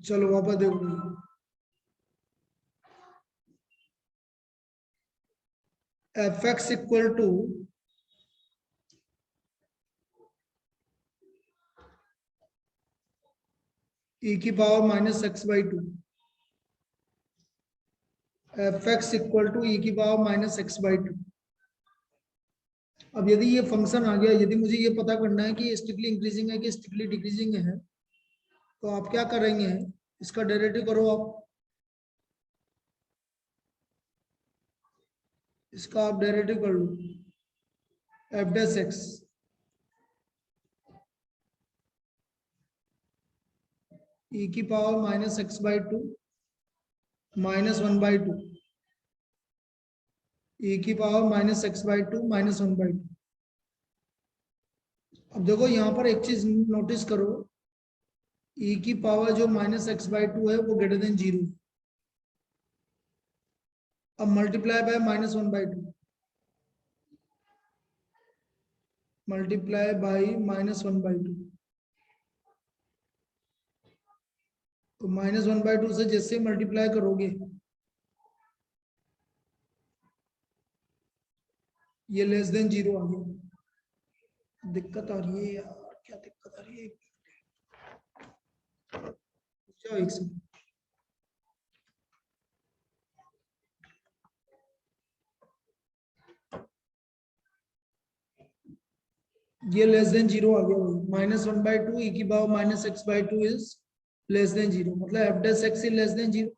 चलो वापस देखो, F x equal to E की power minus X by two, F x equal to E की power minus X by two. अब यदि ये फंक्शन आ गया, यदि मुझे ये पता करना है कि स्ट्रिक्टली इंक्रीजिंग है कि स्ट्रिक्टली डिक्रीजिंग है, तो आप क्या करेंगे, इसका डेरिवेटिव करो आप, इसका आप डेरिवेटिव कर लो, एफ डैश एक्स ई की power minus X by two minus one by two, E की power minus X by two minus one by two. अब देखो यहाँ पर एक चीज नोटिस करो, ई की पावर जो माइनस एक्स बाई टू है वो ग्रेटर देन जीरो, अब multiply by minus one by to, multiply by minus one by to, तो माइनस वन बाई टू से जैसे मल्टीप्लाई करोगे ये लेस देन जीरो आ गया। दिक्कत आ रही है यार, क्या दिक्कत आ रही है, जाओ एक सेकंड। ये लेस देन जीरो आ गया, minus one by two E की power minus X by two is less than zero, मतलब F dash X is less than zero,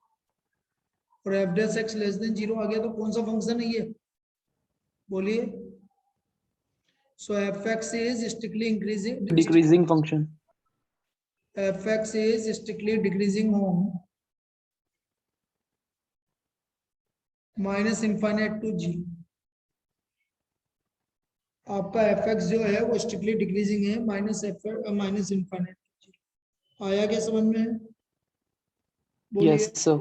और F dash X less than zero आ गया तो कौन सा फंक्शन है ये, बोलिए। So F X is strictly increasing, decreasing function, F X is strictly decreasing on minus infinite to जी। आपका एफ एक्स जो है वो स्ट्रिक्टली डिक्रीजिंग है माइनस माइनस इनफाइनाइट टू जी। आया क्या समझ में, बोलिए। Yes sir.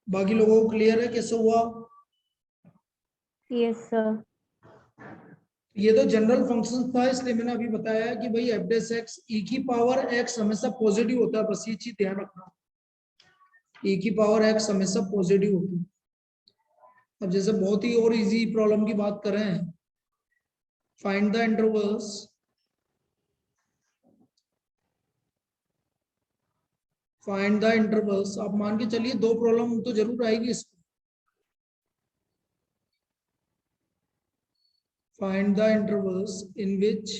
बाकी लोगों को क्लियर है कैसे हुआ? Yes sir. ये तो जनरल फंक्शन था, इसलिए मैंने अभी बताया कि भाई एफ डैश एक्स ई की पावर एक्स हमेशा पॉजिटिव होता है, बस ये चीज ध्यान रखना, ई की पावर एक्स हमेशा पॉजिटिव होती है। अब जैसे बहुत ही और इजी प्रॉब्लम की बात करें, find the intervals find the intervals, आप मान के चलिए दो प्रॉब्लम तो जरूर आएगी इसको। Find the intervals in which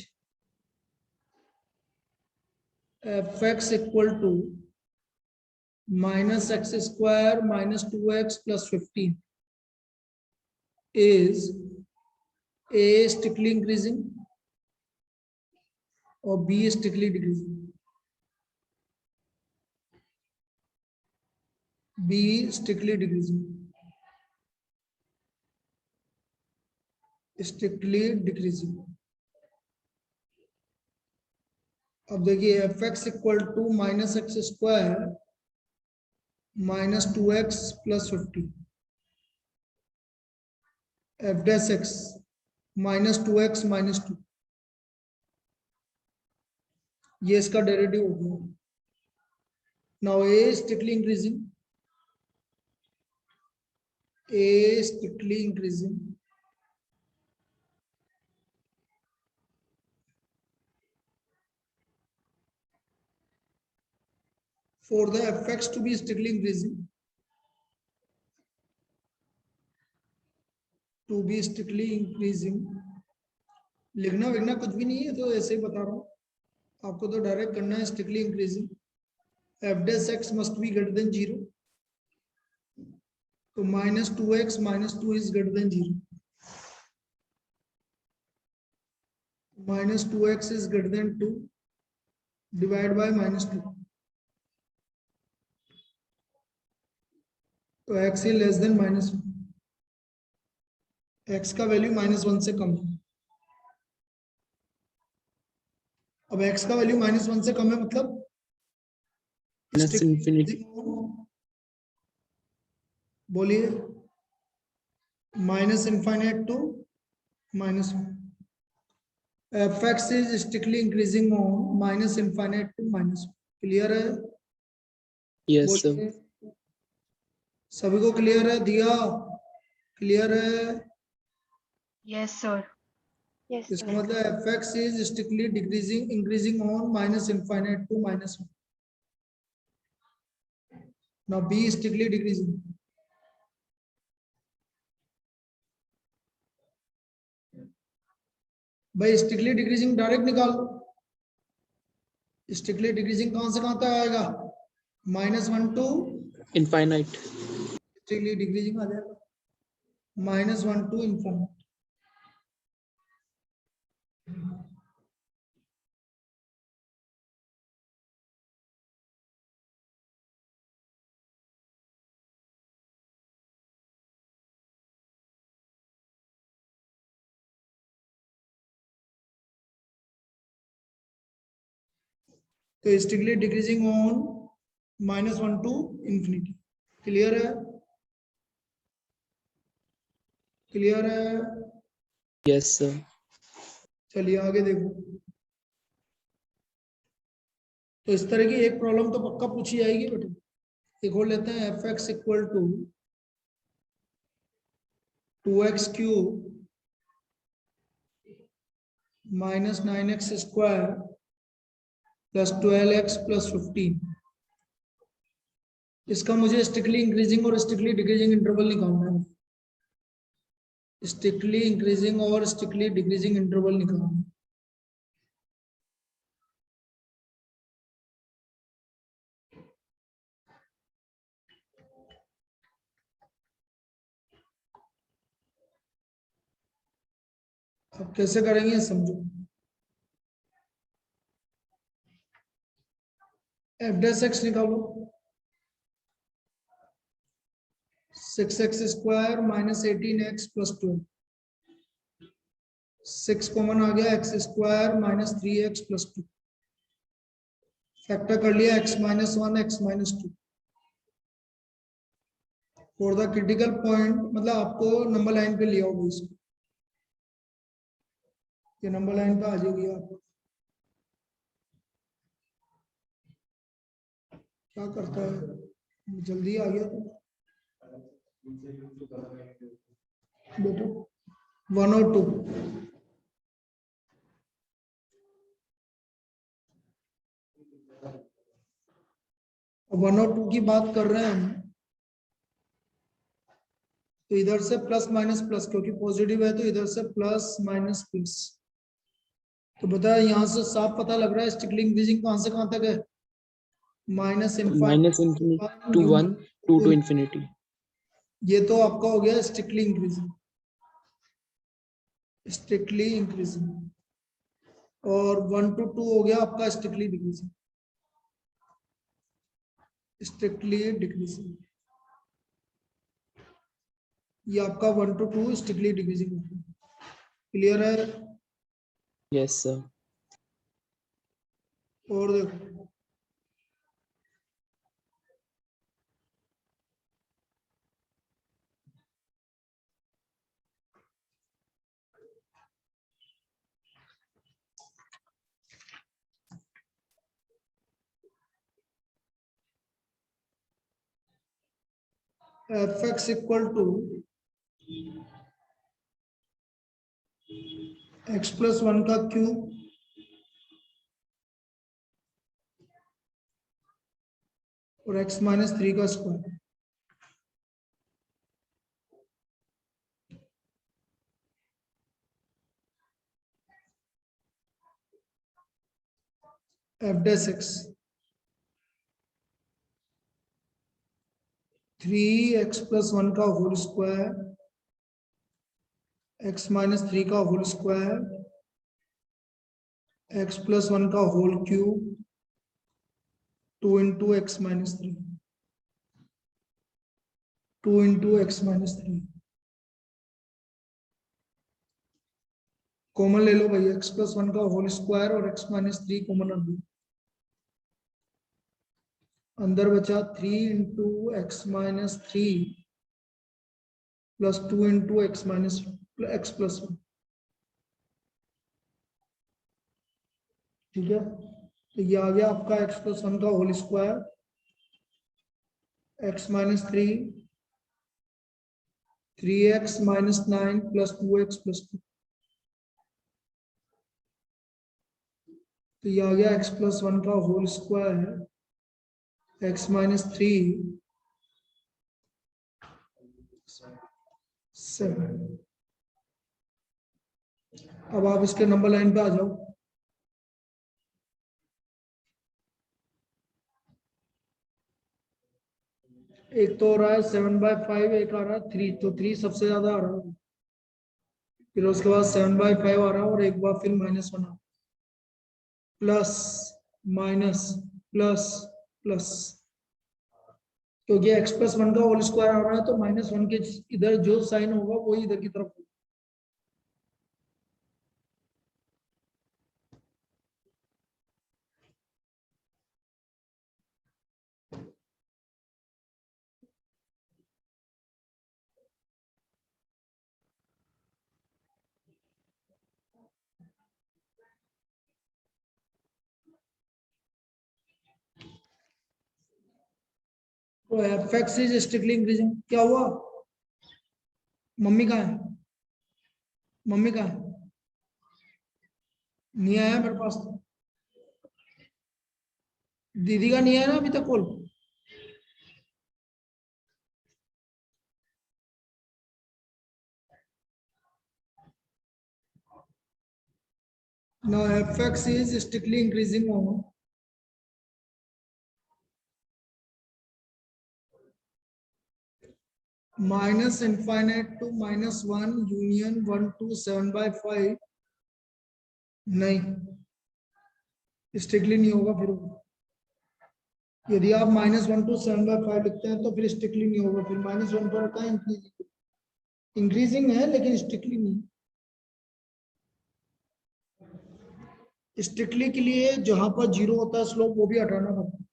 F x equal to minus X square minus two X plus 15 is A strictly increasing or B strictly decreasing? B strictly decreasing. Strictly decreasing. अब देखिए F x equal to minus X square minus two X plus 50, F dash X minus two X minus two, ये इसका derivative हो गया। Now a strictly increasing, a strictly increasing, for the fx to be strictly increasing, to be strictly increasing, लिखना विखना कुछ भी नहीं है, तो ऐसे ही बता रहा हूँ आपको, तो डायरेक्ट करना है strictly increasing, F dash X must be greater than zero, तो minus two X minus two is greater than zero, minus two X is greater than two divide by minus two, तो X is less than minus one, X का value minus one से कम है। अब x का value minus one से कम है मतलब बोलिए, minus infinite to minus one, F X is strictly increasing on minus infinite to minus one, clear है? Yes, sir. बोलिए, सभी को क्लियर है? दिया क्लियर है? Yes, sir. Yes, इसका sir. मतलब fx is strictly decreasing, increasing on minus infinite to minus 1. Now b is strictly decreasing. भाई स्ट्रिक्टली डिक्रीजिंग डायरेक्ट निकाल लो। स्ट्रिक्टली डिक्रीजिंग कहां से कहां तक आएगा? -1 to Infinite. स्ट्रिक्टली डिक्रीजिंग आ जाएगा -1 to इनफिनिट। तो strictly decreasing on -1 to infinity. Clear है? क्लियर है? Yes, sir. चलिए आगे देखो। तो इस तरह की एक प्रॉब्लम तो पक्का पूछी जाएगी बेटा। एक और लेते हैं fx equal to 2x cube minus 9x square plus 12x plus 15। इसका मुझे स्ट्रिक्टली इंक्रीजिंग और स्ट्रिक्टली डिक्रीजिंग इंटरवल निकालना है। स्ट्रिक्टली इंक्रीजिंग और स्ट्रिक्टली डिक्रीजिंग इंटरवल निकालना है। अब कैसे करेंगे समझो। एफ डैश एक्स निकालो। 6x square minus 18x plus 12। 6 common आ गया, X square minus 3x plus 2। Factor कर लिया x minus 1 x minus 2। For the critical point मतलब आपको नंबर लाइन पे लिया होगा इसको। ये नंबर लाइन पे आ जाएगी आपको। क्या करता है जल्दी आ गया तो बेटा 1 और 2। 1 और 2 की बात कर रहे हैं हम। तो इधर से प्लस माइनस प्लस, क्योंकि पॉजिटिव है तो इधर से प्लस माइनस प्लस। तो बताया यहाँ से साफ पता लग रहा है स्ट्रिक्टली इंक्रीजिंग कहां से कहां तक है? Minus Minus infinity to 1, 2 to infinity. ये तो आपका हो गया स्ट्रिक्टली इंक्रीजिंग। स्ट्रिक्टली इंक्रीजिंग और 1 to 2 हो गया आपका स्ट्रिक्टली डिक्रीजिंग। स्ट्रिक्टली डिक्रीजिंग ये आपका 1 to 2 स्ट्रिक्टली डिक्रीजिंग। क्लियर है? Yes, sir. और देखो fx equal to x plus 1 का क्यूब और x माइनस 3 का square. F dash X 3x plus 1 का होल स्क्वायर x माइनस 3 का होल स्क्वायर x प्लस 1 का whole cube 2 into X minus 3। 2 into X minus 3 common ले लो भाई। x plus 1 का होल स्क्वायर और x माइनस 3 कॉमन रख दो। अंदर बचा 3 into X minus 3 plus 2 into X minus X plus 1। ठीक है, तो ये आ गया आपका x प्लस 1 का whole square x minus 3, 3x minus 9 plus 2x plus 2. तो ये आ गया x plus 1 का होल स्क्वायर है, x minus 3 7. अब आप इसके नंबर लाइन पे आ जाओ। एक तो हो रहा है 7/5, एक आ रहा है 3, तो 3 सबसे ज्यादा आ रहा है, फिर उसके बाद 7/5 आ रहा है और एक बार फिर -1 आ, प्लस माइनस प्लस प्लस, क्योंकि x plus 1 का होल स्क्वायर आ रहा है तो -1 के इधर जो साइन होगा वही इधर की तरफ होगा। तो fx इज स्ट्रिक्टली इंक्रीजिंग। क्या हुआ? मम्मी कहाँ है? मम्मी कहाँ है? नहीं आया मेरे पास तो। दीदी का नहीं आया ना अभी तक call. Now fx is strictly increasing on minus infinite to -1 union 1 to 7/5। नहीं, स्ट्रिक्टली नहीं होगा फिर। यदि आप -1 to 7/5 लिखते हैं तो फिर स्ट्रिक्टली नहीं होगा, फिर -1 पर का इंक्रीजिंग है लेकिन स्ट्रिक्टली नहीं। स्ट्रिक्टली के लिए जहां पर 0 होता है स्लोप वो भी हटाना पड़ता है,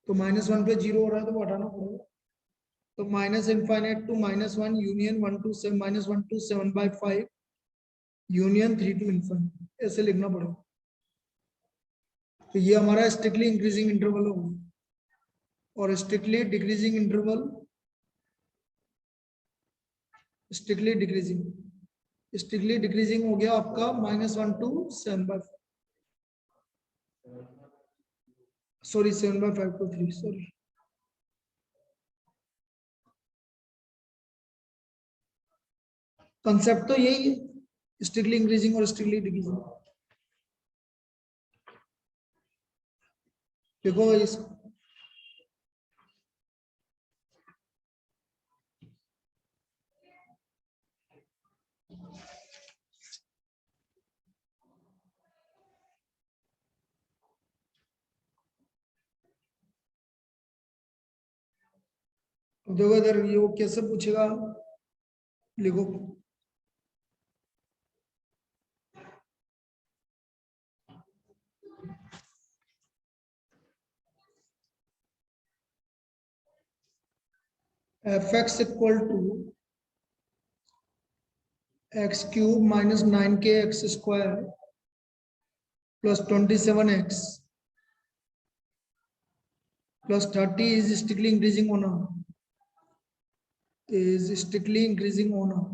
तो -1 पे 0 हो रहा है तो वो हटाना पड़ेगा। तो minus infinite to -1 union 1 to -1 to 7/5 union 3 to infinite, ऐसे लिखना पड़ेगा। तो ये हमारा स्ट्रिक्टली इंक्रीजिंग इंटरवल होगा, और strictly decreasing interval, strictly decreasing हो गया आपका -1 to 7/5, sorry 7/5 to 3, sorry. Concept तो यही है, स्ट्रिक्टली इंक्रीजिंग और स्ट्रिक्टली डिक्रीजिंग। देखो इस देखो इधर ये वो कैसे पूछेगा, लिखो fx equal to x³ minus 9kx square plus 27x plus 30 is strictly increasing or not? Is strictly increasing or not?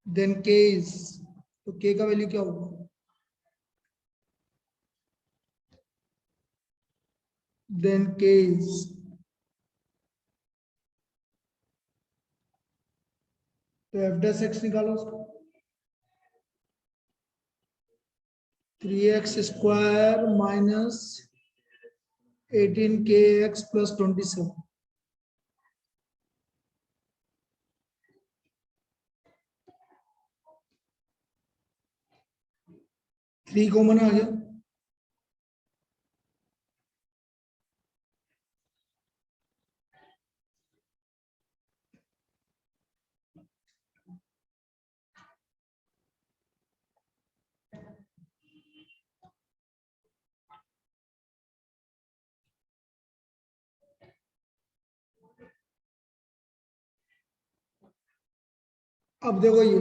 Then k is, तो k का वैल्यू क्या होगा? Then k is तो f dash x निकालो उसको, 3x square minus 18kx plus 27। 3 common आ गया, अब देखो ये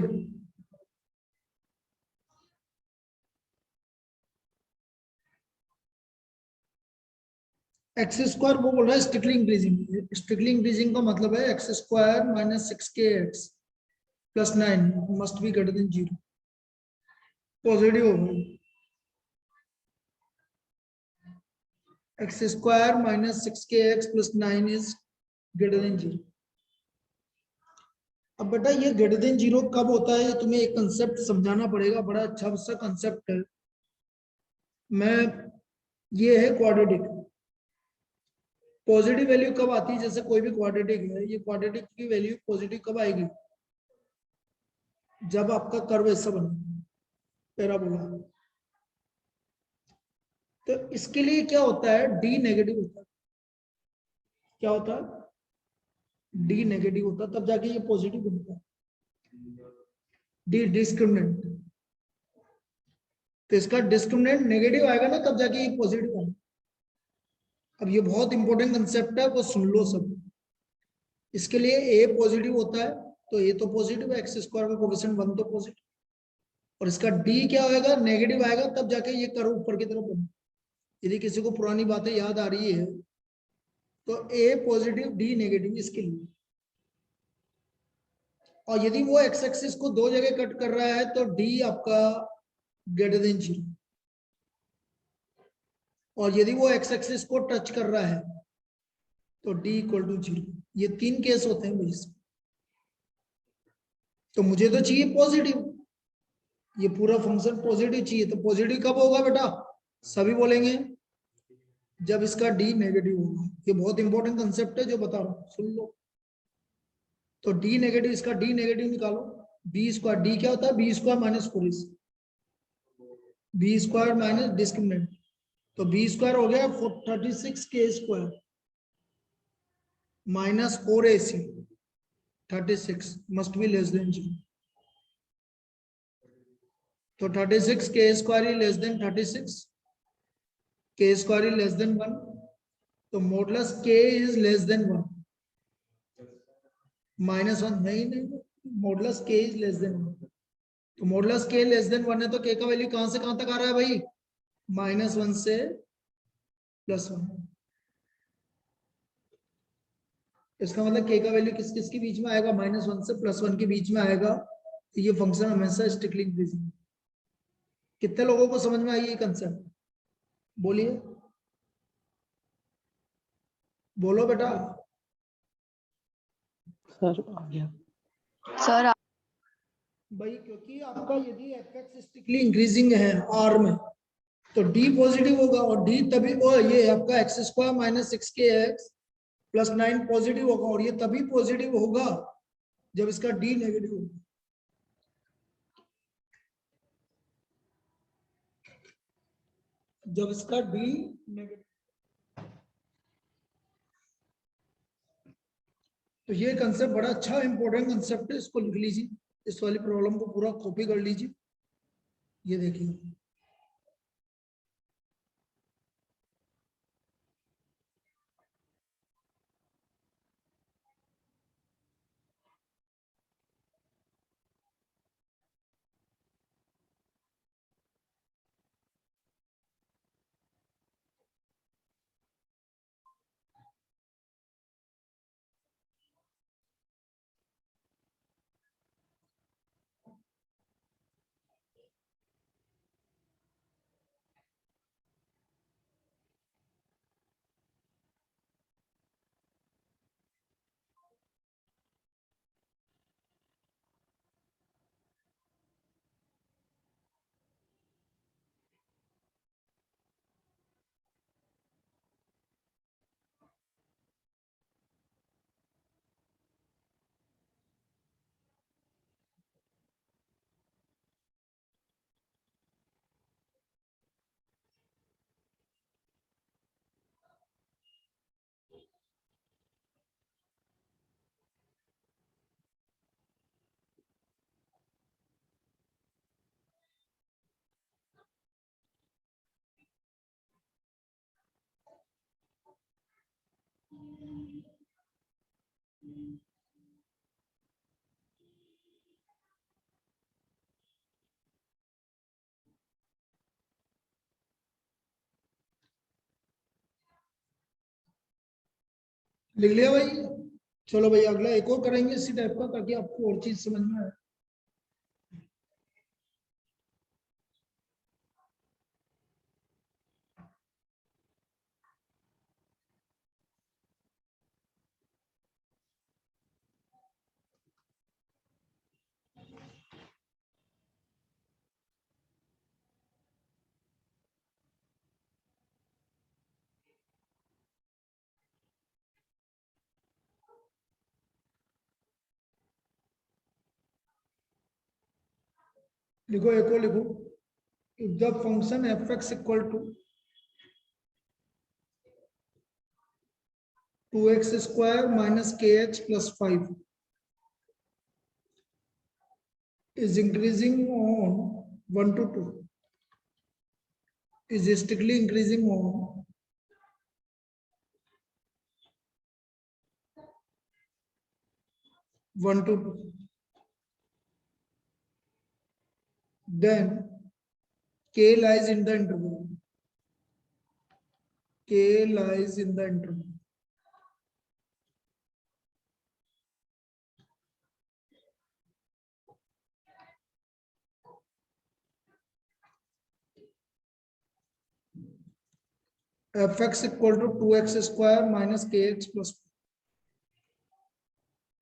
एक्स स्क्वायर वो बोल रहा है स्ट्रिक्टली इंक्रीजिंग, स्ट्रिक्टली इंक्रीजिंग का मतलब है X square minus 6kx plus 9 must be greater than 0, positive होगा। X square minus 6kx plus 9 is greater than 0। अब बेटा ये ग्रेटर देन 0 कब होता है, तुम्हें एक कंसेप्ट समझाना पड़ेगा, बड़ा अच्छा सा कंसेप्ट है। मैं ये है क्वाड्रेटिक, पॉजिटिव वैल्यू कब आती है, जैसे कोई भी क्वाड्रेटिक है, ये क्वाड्रेटिक की वैल्यू पॉजिटिव कब आएगी, जब आपका कर्व ऐसा बने पैराबोला। तो इसके लिए क्या होता है, डी नेगेटिव होता है। क्या होता है, डी नेगेटिव होता है, तब जाके ये पॉजिटिव बनता है। डी डिस्क्रिमिनेंट, तो इसका डिस्क्रिमिनेंट नेगेटिव आएगा ना, तब जाके ये पॉजिटिव आएगा। अब ये बहुत इंपॉर्टेंट कंसेप्ट है, वो सुन लो सब। इसके लिए ए पॉजिटिव होता है, तो ए तो पॉजिटिव है, एक्स स्क्वायर का कोएफिशिएंट 1 तो पॉजिटिव, और इसका डी क्या होगा, नेगेटिव आएगा, तब जाके ये कर्व ऊपर की तरफ बनेगा। यदि किसी को पुरानी बातें याद आ रही है तो ए पॉजिटिव डी नेगेटिव इसके लिए। और यदि वो एक्स एक्सिस को दो जगह कट कर रहा है तो डी आपका ग्रेटर देन 0, और यदि वो एक्स एक्सिस को टच कर रहा है तो डी इक्वल टू 0। ये तीन केस होते हैं भाई। तो मुझे तो चाहिए पॉजिटिव, ये पूरा फंक्शन पॉजिटिव चाहिए, तो पॉजिटिव कब होगा बेटा, सभी बोलेंगे जब इसका डी नेगेटिव होगा। ये बहुत इंपॉर्टेंट कंसेप्ट है जो बता रहा हूं, सुन लो। तो डी नेगेटिव, इसका डी नेगेटिव निकालो, बी स्क्वायर, डी क्या होता है, B square minus 4ac, B square minus discriminant, तो बी स्क्वायर हो गया 36k² minus 4ac 36 must be less than 0। तो 36k² is less than 36, k² is less than 1, तो modulus k is less than 1, -1 नहीं, modulus k is less than 1। तो modulus k less than 1 है, तो k का value कहां से कहां तक आ रहा है भाई, -1 से +1। इसका मतलब k का वैल्यू किस किस के बीच में आएगा, -1 से +1 के बीच में आएगा। तो ये फंक्शन हमेशा स्ट्रिक्टली इंक्रीजिंग। कितने लोगों को समझ में आई ये कंसेप्ट, बोलिए, बोलो बेटा। सर आ गया। सर भाई क्योंकि आपका यदि एफ स्ट्रिक्टली इंक्रीजिंग है आर में, तो डी पॉजिटिव होगा, और डी तभी वो ये आपका x square minus 6kx plus 9 positive होगा, और ये तभी पॉजिटिव होगा जब इसका डी नेगेटिव होगा। जब इसका डी नेगेटिव। तो ये कंसेप्ट बड़ा अच्छा इंपॉर्टेंट कंसेप्ट है, इसको लिख लीजिए, इस वाली प्रॉब्लम को पूरा कॉपी कर लीजिए। ये देखिए लिख लिया भाई? चलो भाई अगला एक और करेंगे इसी टाइप का, ताकि आपको और चीज समझ में आए। लिखो, एक और लिखो। If the function F x equal to 2x² minus kh plus 5 is increasing on 1 to 2, is strictly increasing on 1 to 2, then k lies in the interval. K lies in the interval. Fx equal to 2x² minus kx plus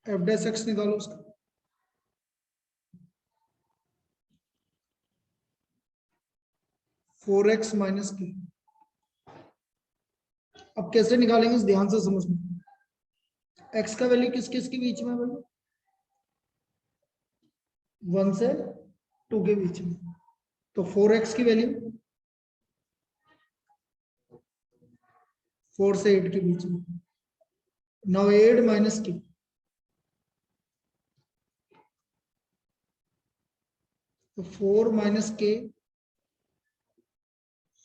f dash x निकालो उसका। Four x minus के। अब कैसे निकालेंगे इस ध्यान से समझना। x का वैल्यू किस किस के बीच में है भाई? 1 से 2 के बीच में। तो 4x की वैल्यू 4 से 8 के बीच में। नाउ 8 माइनस के, तो 4 माइनस के,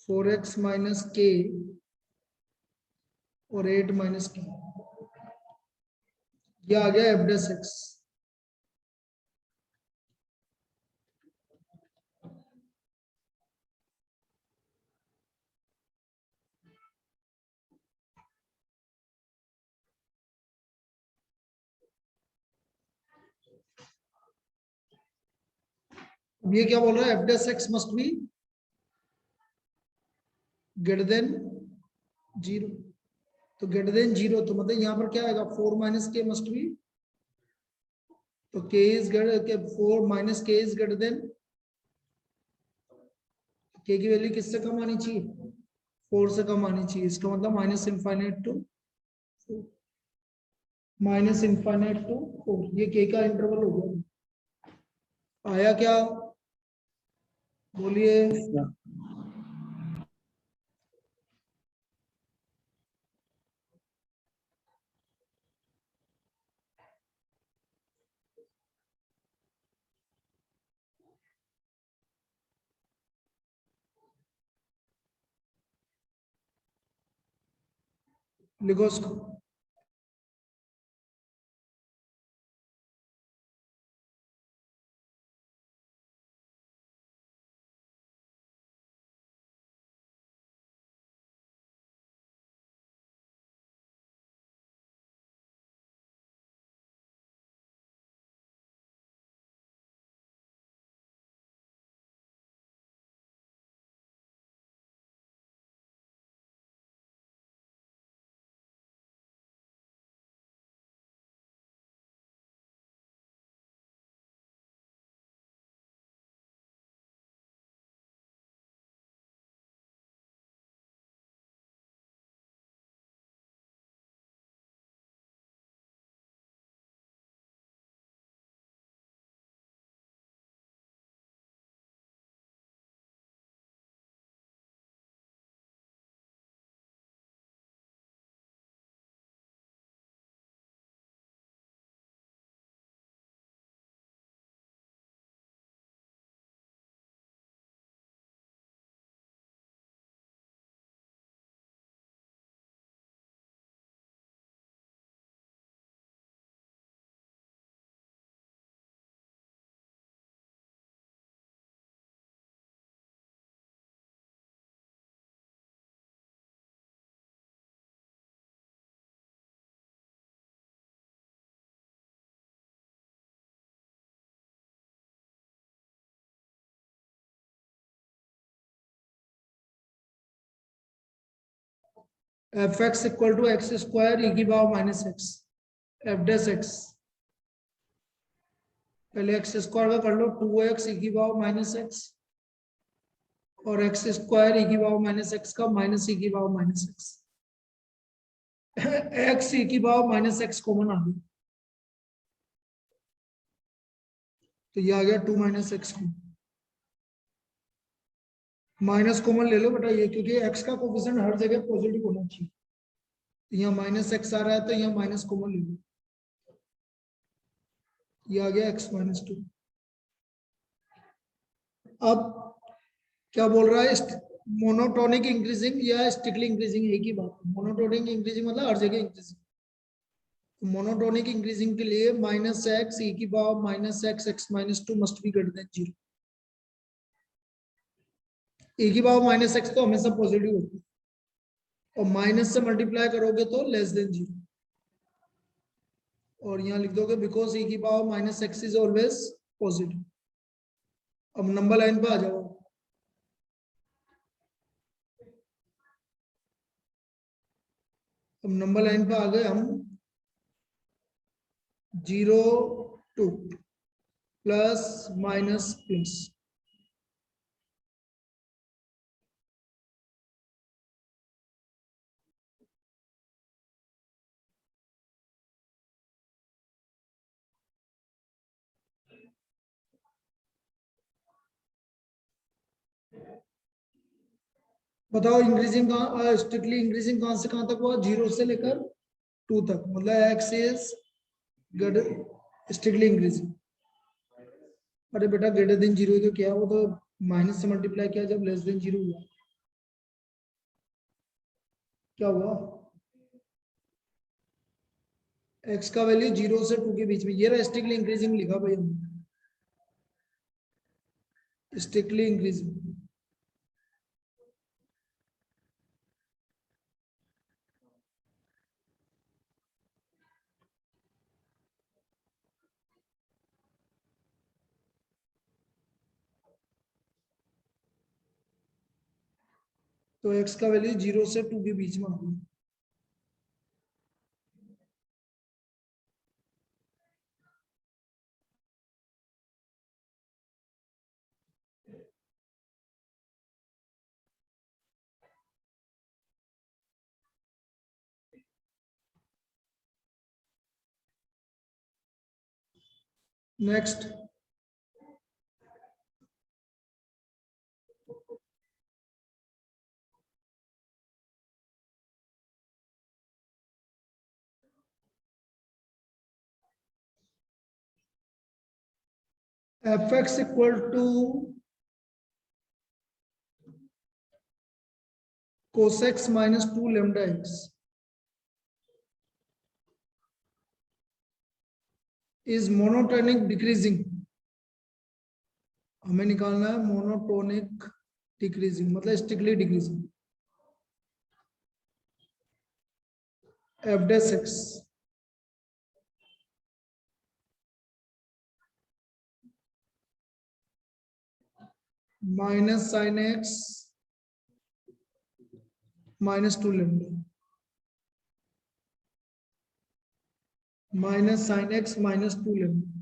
4x माइनस के और 8 माइनस के, ये आ गया एफ डैश एक्स। अब ये क्या बोल रहा है? F dash X must be greater than 0। तो ग्रेटर देन 0 तो मतलब यहाँ पर क्या आएगा? 4 माइनस के मस्ट बी, तो k इज ग्रेटर के 4 माइनस के इज ग्रेटर देन, k की वैल्यू किससे कम आनी चाहिए? 4 से कम आनी चाहिए। इसका मतलब माइनस इनफाइनाइट टू 4, ये k का इंटरवल हो गया। आया क्या? बोलिए। Yeah. लिखो उसको। F x equal to x square e की power minus x, f dash x, पहले एक्स स्क्वायर का कर लो, 2x ई की पावर माइनस एक्स और एक्स स्क्वायर ई की पावर माइनस एक्स का माइनस ई की पावर माइनस एक्स, एक्स ई की पावर माइनस एक्स कॉमन आ गया, तो ये आ गया 2 minus x common, minus common ले लो बेटा ये, क्योंकि एक्स का कोफिशिएंट हर जगह पॉजिटिव होना चाहिए, तो यहाँ माइनस एक्स आ रहा है तो यहाँ माइनस कॉमन ले लो, ये आ गया एक्स माइनस 2। अब क्या बोल रहा है, मोनोटोनिक इंक्रीजिंग या स्टिकली इंक्रीजिंग, एक ही बात है। मोनोटोनिक इंक्रीजिंग मतलब हर जगह इंक्रीजिंग, तो मोनोटोनिक इंक्रीजिंग के लिए माइनस एक्स ई की power minus x x minus 2 must be greater than 0। ए की पावर माइनस एक्स तो हमेशा पॉजिटिव होती है, और माइनस से मल्टीप्लाई करोगे तो लेस देन 0, और यहाँ लिख दोगे बिकॉज ई की power minus x is always positive. अब नंबर लाइन पे आ जाओ, अब नंबर लाइन पे आ गए हम, 0 2 प्लस माइनस प्लस, बताओ इंक्रीजिंग कहाँ, स्ट्रिक्टली इंक्रीजिंग कहां से कहां तक हुआ, 0 से लेकर 2 तक, मतलब एक्स इज स्ट्रिक्टली इंक्रीजिंग। अरे बेटा ग्रेटर देन 0 तो क्या, वो तो माइनस से मल्टीप्लाई किया जब लेस देन 0 हुआ, क्या हुआ, एक्स का वैल्यू 0 से 2 के बीच में, ये रहा स्ट्रिक्टली इंक्रीजिंग लिखा भाई हमने, स्ट्रिक्टली इंक्रीजिंग। तो एक्स का वैल्यू 0 से 2 के बीच में आ गई, next F x equal to cos x minus 2 lambda x is monotonic decreasing, हमें निकालना है मोनोटोनिक डिक्रीजिंग मतलब strictly decreasing, f dash x minus sine x minus 2 lambda, minus sine x minus 2 lambda.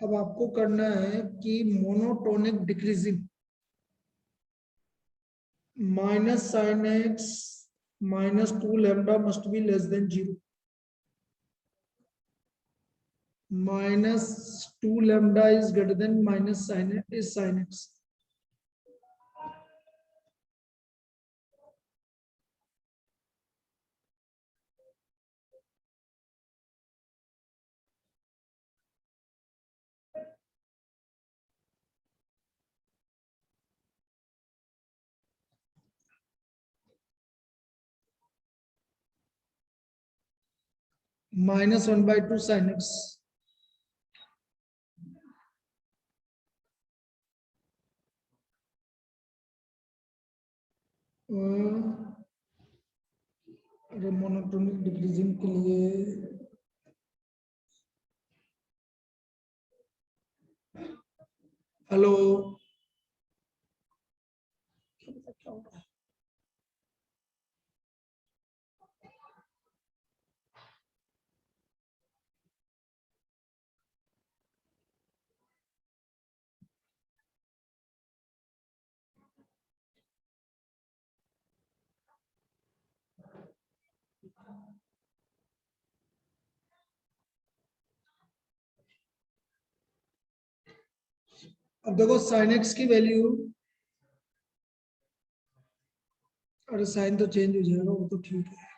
अब आपको करना है कि monotonic decreasing minus sine x minus 2 lambda must be less than 0, minus 2 lambda is greater than minus sin is sin x, minus 1/2 sin x, monotonic decreasing के लिए hello, अब देखो sine x की वैल्यू, अरे साइन तो change हो जाएगा, वो तो ठीक है।